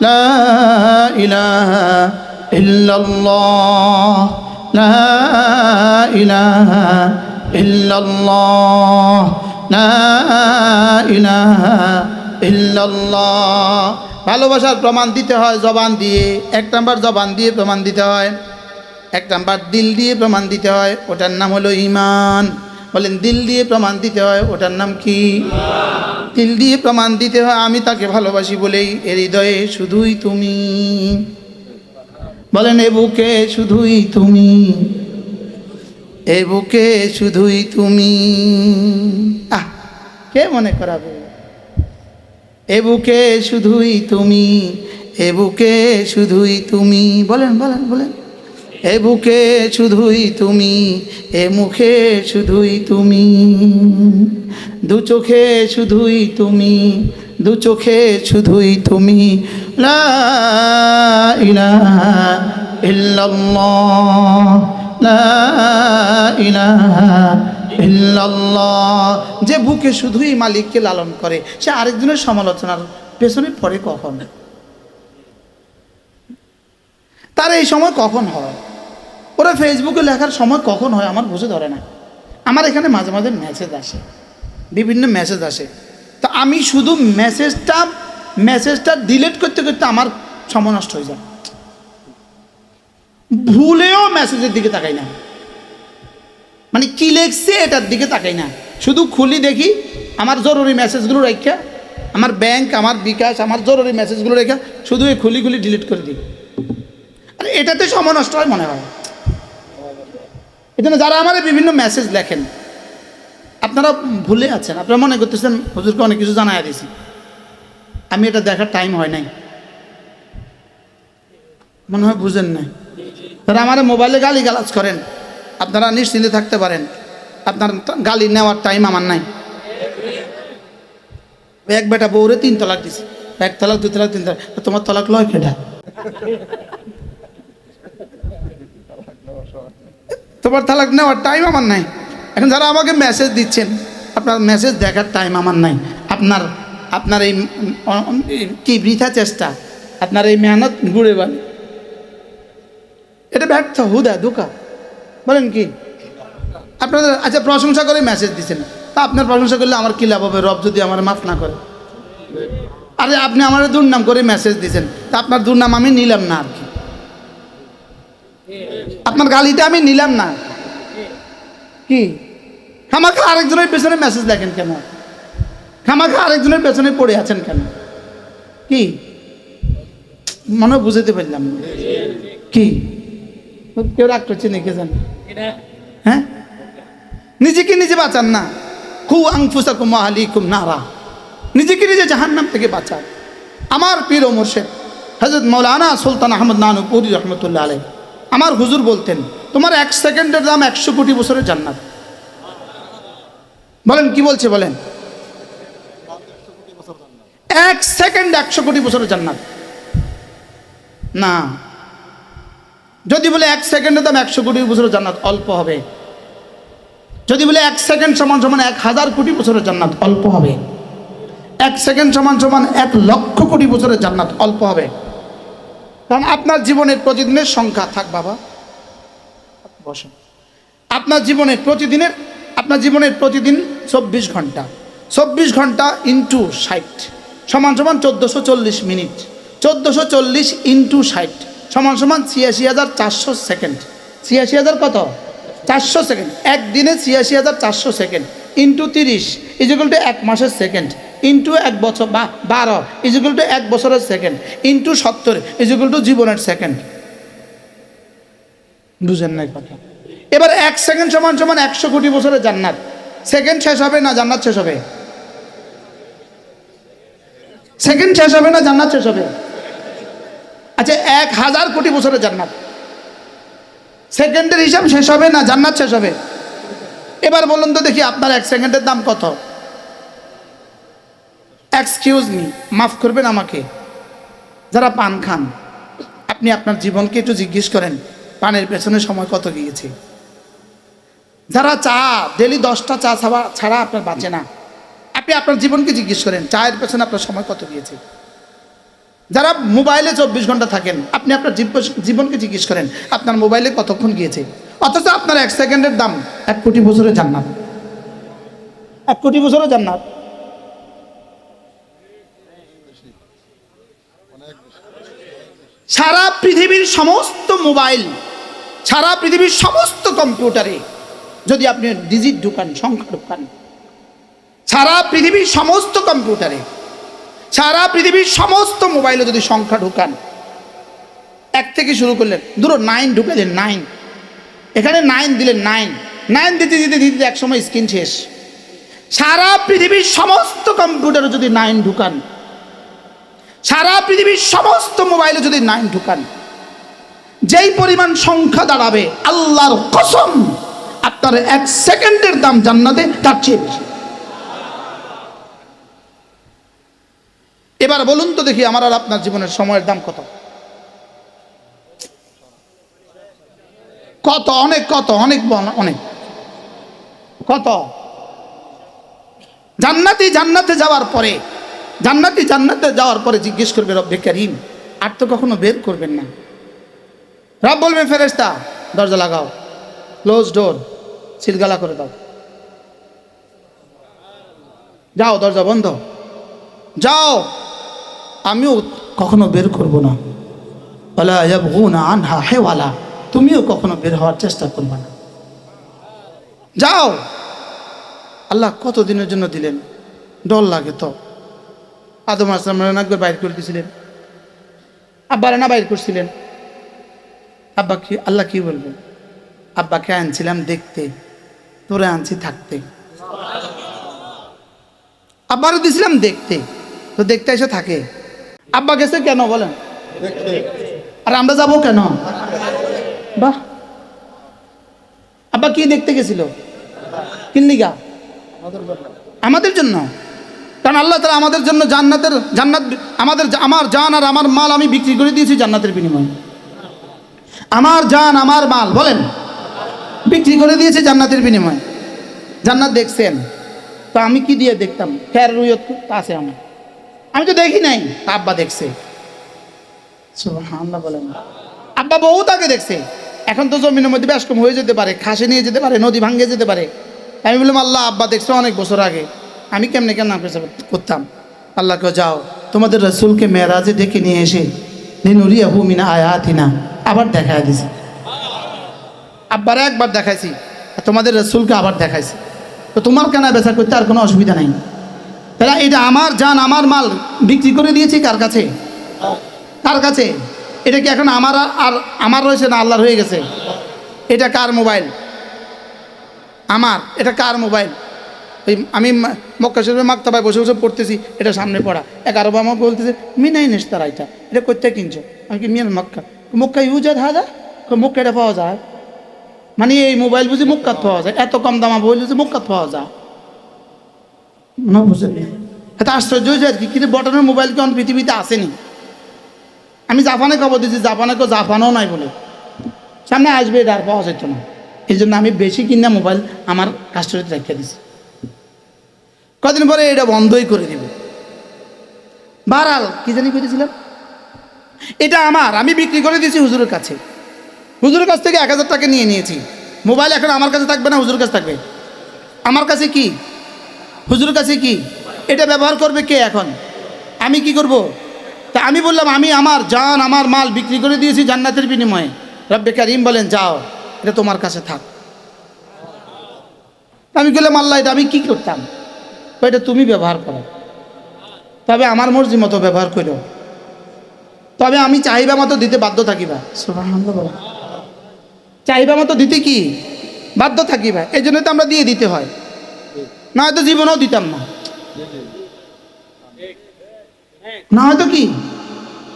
লা ইলাহা ইল্লাল্লাহ, লা ইলাহা ইল্লাল্লাহ, লা ইলাহা ইল্লাল্লাহ। ভালোবাসার প্রমাণ দিতে হয় জবান দিয়ে। এক নাম্বার জবান দিয়ে প্রমাণ দিতে হয়, এক নাম্বার দিল দিয়ে প্রমাণ দিতে হয়, ওটার নাম হলো ঈমান। বলেন দিল দিয়ে প্রমাণ দিতে হয়, ওটার নাম কি? দিল দিয়ে প্রমাণ দিতে হয় আমি তাকে ভালোবাসি বলেই এর হৃদয়ে শুধুই তুমি। বলেন এ বুকে শুধুই তুমি, এ বুকে শুধুই তুমি। আহ, কে মনে করাবে? এ বুকে শুধুই তুমি, এ বুকে শুধুই তুমি। বলেন বলেন বলেন, এ বুকে শুধুই তুমি, এ মুখে শুধুই তুমি, দু চোখে শুধুই তুমি, দু চোখে শুধুই তুমি। লা ইলাহা ইল্লাল্লাহ, লা ইলাহা ইল্লাল্লাহ। যে বুকে শুধুই মালিককে লালন করে সে আরেকজনের সমালোচনার পেছনে পড়ে কখন? তার এই সময় কখন হয়? ওরা ফেসবুকে লেখার সময় কখন হয় আমার বুঝে ধরে না। আমার এখানে মাঝে মাঝে মেসেজ আসে, বিভিন্ন মেসেজ আসে, তো আমি শুধু মেসেজটা ডিলিট করতে করতে আমার সময় নষ্ট হয়ে যায়। ভুলেও মেসেজের দিকে তাকাই না, মানে কি লেখছে এটার দিকে তাকাই না, শুধু খুলি দেখি আমার জরুরি মেসেজগুলো রেখে, আমার ব্যাংক, আমার বিকাশ, আমার জরুরি মেসেজগুলো রেখে শুধু এই খুলি খুলি ডিলিট করে দিই। আর এটাতে সময় নষ্ট হয় মনে হয়। এই জন্য যারা আমার বিভিন্ন মেসেজ লেখেন আপনারা ভুলে আছেন, আপনারা মনে করতেছেন হুজুরকে অনেক কিছু জানাই দিয়েছি, আমি এটা দেখার টাইম হয় নাই, মনে হয় বুঝেন নাই। তারা আমার মোবাইলে গালি গালাজ করেন, আপনারা নিশ্চিন্তে থাকতে পারেন, আপনার গালি নেওয়ার টাইম আমার নাই। এক বেটা বউরে 3 তালাক দিছে, 1 তালাক 2 তালাক 3 তালাক, তোমার তালাক লয় কেডা? তোমার তালাক নেওয়ার টাইম আমার নাই। এখন যারা আমাকে মেসেজ দিচ্ছেন আপনার মেসেজ দেখার টাইম আমার নাই। আপনার এই কি বৃথা চেষ্টা, আপনার এই মেহনত ঘুরে বান, এটা ব্যর্থ, হুদা ধোকা। বলেন কি আপনাদের? আচ্ছা প্রশংসা করে মেসেজ দিচ্ছেন, তা আপনার প্রশংসা করলে আমার কী লাভ হবে রব যদি আমার মাফ না করে? আরে আপনি আমার দুর্নাম করে মেসেজ দিচ্ছেন, তা আপনার দুর্নাম আমি নিলাম না, আর কি আপনার গালিটা আমি নিলাম না, কি খামাখা আরেকজনের পেছনে মেসেজ লেখেন কেন? খামাখা আরেকজনের পেছনে পড়ে আছেন কেন? কি মনে বুঝাতে পারলাম না। কি কেউ রাগ করছে নাকি জানেন? হ্যাঁ, নিজেকে নিজে বাঁচান না। কু আনফুসাকুম ওয়া আহলিকুম নারা, নিজেকে নিজে জাহান্নাম থেকে বাঁচান। আমার পীর ও মুর্শিদ হযরত মাওলানা সুলতান আহমদ নানুপুরি রহমতুল্লাহ আলাইহি আমার হুজুর বলতেন, তোমার 1 সেকেন্ডের দাম 100 কোটি বছরের জান্নাত। বলেন কি বলছে? বলেন 1 সেকেন্ড 100 কোটি বছরের জান্নাত না। যদি বলে 1 সেকেন্ডের দাম 100 কোটি বছরের জান্নাত, অল্প হবে। যদি বলে 1 সেকেন্ড সমান সমান 1000 কোটি বছরের জান্নাত, অল্প হবে। 1 সেকেন্ড সমান সমান 1 লক্ষ কোটি বছরের জান্নাত, অল্প হবে। কারণ আপনার জীবনের প্রতিদিনের সংখ্যা থাক বাবা, বসেন। আপনার জীবনের প্রতিদিন 24 ঘন্টা, 24 ঘন্টা ইন্টু 60 সমান সমান 1440 মিনিট, 1440 ইন্টু 60 সমান সমান 86,400 সেকেন্ড। 86,000 কত? 400 সেকেন্ড। একদিনে 86,400 সেকেন্ড ইন্টু 30 ইজিক্যাল টু 1 মাসের সেকেন্ড, ইন্টু 1 বছর বা 12 ইজিক্যাল টু 1 বছরের সেকেন্ড, ইন্টু 70 ইজিক্যাল টু জীবনের সেকেন্ড। বুঝেন নাই কথা? এবার 1 সেকেন্ড সমান সমান 100 কোটি বছরের জান্নাত। সেকেন্ড শেষ হবে না জান্নাত শেষ হবে? সেকেন্ড শেষ হবে না জান্নাত শেষ হবে? আচ্ছা 1000 কোটি বছরের জান্নাত, সেকেন্ডের হিসাব শেষ হবে না জান্নাত শেষ হবে? এবার বলুন তো দেখি আপনার 1 সেকেন্ডের দাম কত? এক্সকিউজ মি, মাফ করবেন আমাকে, যারা পান খান আপনি আপনার জীবনকে একটু জিজ্ঞেস করেন পানের পেছনে সময় কত গিয়েছে। যারা চা ডেলি 10টা চা ছাড়া আপনার বাঁচে না, আপনি আপনার জীবনকে জিজ্ঞেস করেন চায়ের পেছনে আপনার সময় কত গিয়েছে। যারা মোবাইলে 24 ঘন্টা থাকেন, আপনি আপনার জীবনকে জিজ্ঞেস করেন আপনার মোবাইলে কতক্ষণ গিয়েছে, অথচ আপনার 1 সেকেন্ডের দাম 1 কোটি বছরের জান্নাত। 1 কোটি বছরের জান্নাত। সারা পৃথিবীর সমস্ত মোবাইল, সারা পৃথিবীর সমস্ত কম্পিউটারে যদি আপনি ডিজিট ঢুকান, সংখ্যা ঢুকান, সারা পৃথিবীর সমস্ত কম্পিউটারে, সারা পৃথিবীর সমস্ত মোবাইলে যদি সংখ্যা ঢুকান, 1 থেকে শুরু করলেন, ধরো 9 ঢুকালেন, 9, এখানে 9 দিলেন, 9 দিতে দিতে দিতে এক সময় স্ক্রিন শেষ। সারা পৃথিবীর সমস্ত কম্পিউটারে যদি 9 ঢুকান, সারা পৃথিবীর সমস্ত মোবাইলে যদি 9 ঢুকান, যেই পরিমাণ সংখ্যা দাঁড়াবে, আল্লাহর কসম আপনার 1 সেকেন্ডের দাম জান্নাতে তার চেয়ে বেশি। এবার বলুন তো দেখি আমার আর আপনার জীবনের সময়ের দাম কত? কত? অনেক। কত? অনেক অনেক। কত? জান্নাতে যাওয়ার পরে, জান্নাতে যাওয়ার পরে জিজ্ঞেস করবে রব্বে কারীম, আর তো কখনো বের করবেন না। রব বলবে ফেরেশতা দরজা লাগাও, ক্লোজ ডোর, সিলগালা করে দাও, যাও দরজা বন্ধ, যাও, আমিও কখনো বের করব না। ওয়ালা ইয়াবগুনা আনহা হিওয়ালা, তুমিও কখনো বের হওয়ার চেষ্টা করবে না, যাও। আল্লাহ কত দিনের জন্য দিলেন? ডর লাগে তো। আদম আলাইহিস সালাম একবার বাইর করে দিয়েছিলেন, আব্বারে না বাইর করছিলেন? আব্বা কি, আল্লাহ কি বলবেন? আব্বাকে আনছিলাম দেখতে, তোরে আনছি থাকতে। আব্বারে দিছিলাম দেখতে, তো দেখতে এসে থাকে। আব্বা গেছে কেন বলেন? আর আমরা যাবো কেন? বাহ, আব্বা কি দেখতে গেছিল? কিল্লিগা? আমাদের জন্য। কারণ আল্লাহ তাআলা আমাদের জন্য জান্নাত আমার জান আর আমার মাল আমি বিক্রি করে দিয়েছি জান্নাতের বিনিময়ে। আমার জান আমার মাল বলেন বিক্রি করে দিয়েছে জান্নাতের বিনিময়ে। জান্নাত দেখছেন তো আমি কি দিয়ে দেখতাম? ফের রুয়ত আছে, আমি তো দেখি নাই, আব্বা দেখছে। সুবহানাল্লাহ বলেন। আব্বা বহুত আগে দেখছে। এখন তো জমিনের মধ্যে ব্যাসকম হয়ে যেতে পারে, খাসে নিয়ে যেতে পারে, নদী ভাঙ্গে যেতে পারে। আমি বললাম আল্লাহ আব্বা দেখছে অনেক বছর আগে, আমি কেমনে করতাম? আল্লাহকে যাও তোমাদের রাসূলকে মেরাজে ডেকে নিয়ে এসে লিনুরিয়াহু মিন আয়াতিনা আবার দেখায় দিয়েছি। আব্বারে একবার দেখাইছি, আর তোমাদের রাসূলকে আবার দেখাইছি, তো তোমার কেনা বেচা করতে আর কোনো অসুবিধা নেই। তাহলে এটা আমার জান আমার মাল বিক্রি করে দিয়েছি কার কাছে? কার কাছে? এটা কি এখন আমার আর আমার রয়েছে না আল্লাহর হয়ে গেছে? এটা কার মোবাইল? আমার। এটা কার মোবাইল? ওই আমি মক্কা শরীফের মাকতাবায় বসে বসে পড়তেছি, এটা সামনে পড়া। এক আরব আমাকে বলতেছে মিনাই নেস্তারা, এটা কোথায় কিনছো? আমি কি মিয়ান মক্কা ইউজাদ হাজা, মক্কা এটা পাওয়া যায়, মানে এই মোবাইল বুঝি মক্কাত পাওয়া যায়, এত কম দামা বই বুঝি মক্কাত পাওয়া যায় না? বুঝলেন? এত আশ্চর্য হয়ে যায় কিন্তু বটনের মোবাইল কেমন পৃথিবীতে আসেনি। আমি জাপানে খবর দিয়েছি, জাপানে কেউ জাপানও নাই বলে, সামনে আসবে এটা আর পাওয়া যেত না। এই জন্য আমি বেশি কিনা মোবাইল আমার কাস্টডিতে রেখে দিছি। কদিন পরে এটা বন্ধই করে দিব। বারাল কি জানি করেছিলাম, এটা আমার, আমি বিক্রি করে দিয়েছি হুজুরের কাছে। হুজুরের কাছ থেকে 1000 টাকা নিয়ে নিয়েছি। মোবাইল এখন আমার কাছে থাকবে না, হুজুরের কাছে থাকবে। আমার কাছে কি, হুজুরের কাছে কি, এটা ব্যবহার করবে কে? এখন আমি কি করব? তা আমি বললাম আমি আমার জান আমার মাল বিক্রি করে দিয়েছি জান্নাতের বিনিময়ে। রব্বে কারীম বলেন যাও এটা তোমার কাছে থাক। আমি বললাম আল্লাহ এটা আমি কি করতাম? এটা তুমি ব্যবহার করো, তবে আমার মর্জি মতো ব্যবহার করো, তবে আমি চাহিদা মতো দিতে বাধ্য থাকিবা। সুবহানাল্লাহ। চাহিদা মতো দিতে কি বাধ্য থাকিবা, এই জন্য তো আমরা দিয়ে দিতে হয়, না হয়তো জীবনেও দিতাম না, না হয়তো কি।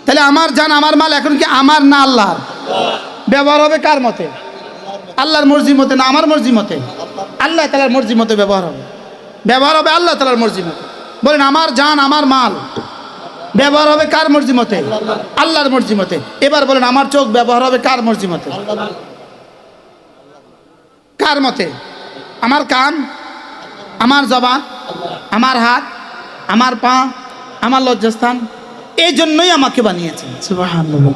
তাহলে আমার জান আমার মাল এখন কি আমার না আল্লাহর? ব্যবহার হবে কার মতে? আল্লাহর মর্জি মতে না আমার মর্জি মতে? আল্লাহ তাআলার মর্জি মতে ব্যবহার হবে, ব্যবহার হবে আল্লাহ তাআলার মর্জি মতে। বলেন আমার জান আমার মাল ব্যবহার হবে কার মর্জি মতে? আল্লাহর মর্জি মতে। এবার বলেন আমার চোখ ব্যবহার হবে কার মর্জি মতে? কার মতে? আমার কান, আমার জবান, আমার হাত, আমার পা, আমার লজ্জাস্থান, এই জন্যই আমাকে বানিয়েছেন। সুবহানাল্লাহ।